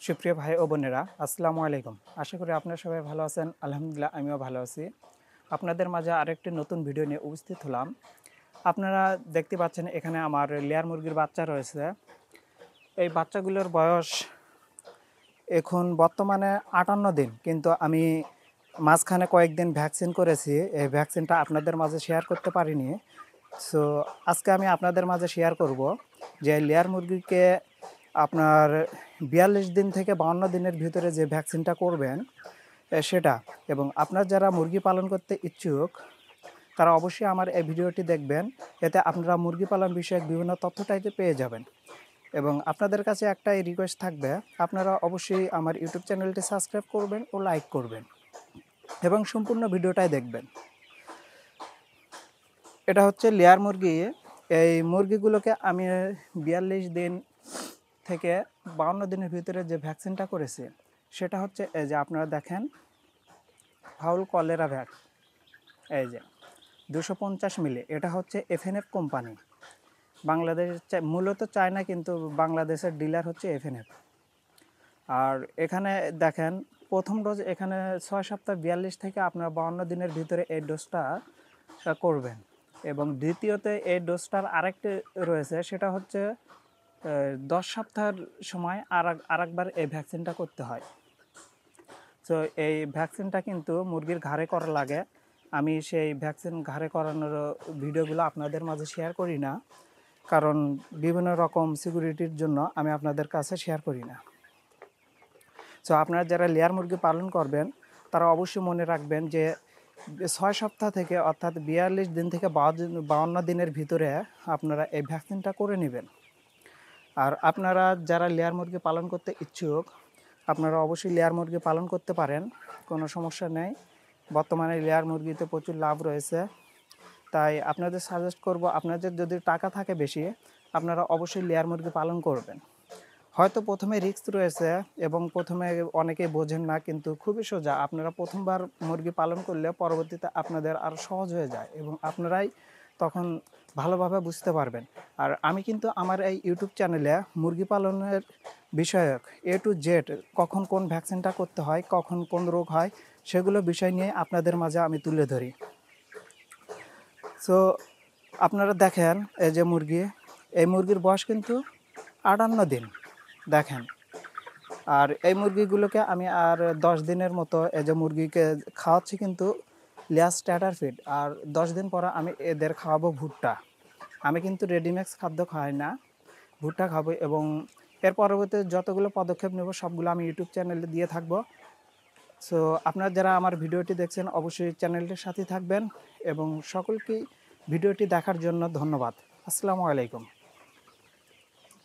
সুপ্রিয় ভাই ও বোনেরা, আসসালামু আলাইকুম। আশা করি আপনারা সবাই ভালো আছেন। আলহামদুলিল্লাহ, আমিও ভালো আছি। আপনাদের মাঝে আরেকটি নতুন ভিডিও নিয়ে উপস্থিত হলাম। আপনারা দেখতে পাচ্ছেন এখানে আমার লেয়ার মুরগির বাচ্চা রয়েছে। এই বাচ্চাগুলোর বয়স এখন বর্তমানে 58 দিন, কিন্তু আমি মাঝখানে কয়েকদিন ভ্যাকসিন করেছি। এই ভ্যাকসিনটা আপনাদের মাঝে শেয়ার করতে পারিনি। সো আজকে আমি আপনাদের মাঝে শেয়ার করব যে লেয়ার মুরগিকে আপনার 42 দিন থেকে 52 দিনের ভিতরে যে ভ্যাকসিনটা করবেন সেটা, এবং আপনার যারা মুরগি পালন করতে ইচ্ছুক তারা অবশ্যই আমার এই ভিডিওটি দেখবেন। এতে আপনারা মুরগি পালন বিষয়ক বিভিন্ন তথ্যটাইতে পেয়ে যাবেন। এবং আপনাদের কাছে একটাই রিকোয়েস্ট থাকবে, আপনারা অবশ্যই আমার ইউটিউব চ্যানেলটি সাবস্ক্রাইব করবেন ও লাইক করবেন এবং সম্পূর্ণ ভিডিওটাই দেখবেন। এটা হচ্ছে লেয়ার মুরগি। এই মুরগিগুলোকে আমি 42 দিন থেকে 52 দিনের ভিতরে যে ভ্যাকসিনটা করেছি সেটা হচ্ছে এই যে আপনারা দেখেন, ফাউল কলেরা ভ্যাক, এই যে 250 মিলি। এটা হচ্ছে এফএনএফ কোম্পানি, বাংলাদেশ মূলত চায়না, কিন্তু বাংলাদেশের ডিলার হচ্ছে এফএনএফ। আর এখানে দেখেন প্রথম ডোজ এখানে 6 সপ্তাহ 42 থেকে আপনার 52 দিনের ভিতরে এই ডোজটা করবেন। এবং দ্বিতীয়তে এই ডোজটার আরেকটি রয়েছে, সেটা হচ্ছে 10 সপ্তাহের সময় আরেকবার এই ভ্যাকসিনটা করতে হয়। তো এই ভ্যাকসিনটা কিন্তু মুরগির ঘাড়ে করা লাগে। আমি সেই ভ্যাকসিন ঘাড়ে করানোর ভিডিওগুলো আপনাদের মাঝে শেয়ার করি না, কারণ বিভিন্ন রকম সিকিউরিটির জন্য আমি আপনাদের কাছে শেয়ার করি না। সো আপনারা যারা লেয়ার মুরগি পালন করবেন তারা অবশ্যই মনে রাখবেন যে 6 সপ্তাহ থেকে, অর্থাৎ 42 দিন থেকে 52 দিনের ভিতরে আপনারা এই ভ্যাকসিনটা করে নেবেন। আর আপনারা যারা লেয়ার মুরগি পালন করতে ইচ্ছুক আপনারা অবশ্যই লেয়ার মুরগি পালন করতে পারেন, কোনো সমস্যা নেই। বর্তমানে লেয়ার মুরগিতে প্রচুর লাভ রয়েছে। তাই আপনাদের সাজেস্ট করব, আপনাদের যদি টাকা থাকে বেশি, আপনারা অবশ্যই লেয়ার মুরগি পালন করবেন। হয়তো প্রথমে রিস্ক রয়েছে এবং প্রথমে অনেকেই বোঝেন না, কিন্তু খুবই সোজা। আপনারা প্রথমবার মুরগি পালন করলে পরবর্তীতে আপনাদের আরও সহজ হয়ে যায় এবং আপনারাই তখন ভালোভাবে বুঝতে পারবেন। আর আমি কিন্তু আমার এই ইউটিউব চ্যানেলে মুরগি পালনের বিষয়ক A to Z, কখন কোন ভ্যাকসিনটা করতে হয়, কখন কোন রোগ হয়, সেগুলো বিষয় নিয়ে আপনাদের মাঝে আমি তুলে ধরি। সো আপনারা দেখেন এই যে মুরগি, এই মুরগির বয়স কিন্তু 58 দিন দেখেন। আর এই মুরগিগুলোকে আমি আর 10 দিনের মতো এই যে মুরগিকে খাওয়াচ্ছি কিন্তু লেয়ার স্টার্টার ফিড। আর 10 দিন পরে আমি এদের খাওয়াবো ভুট্টা। আমি কিন্তু রেডিমিক্স খাদ্য খাওয়াই না, ভুট্টা খাবো। এবং এর পরবর্তীতে যতগুলো পদক্ষেপ নেব সবগুলো আমি ইউটিউব চ্যানেলে দিয়ে থাকবো। সো আপনারা যারা আমার ভিডিওটি দেখছেন অবশ্যই চ্যানেলটির সাথে থাকবেন এবং সকলকেই ভিডিওটি দেখার জন্য ধন্যবাদ। আসসালামু আলাইকুম।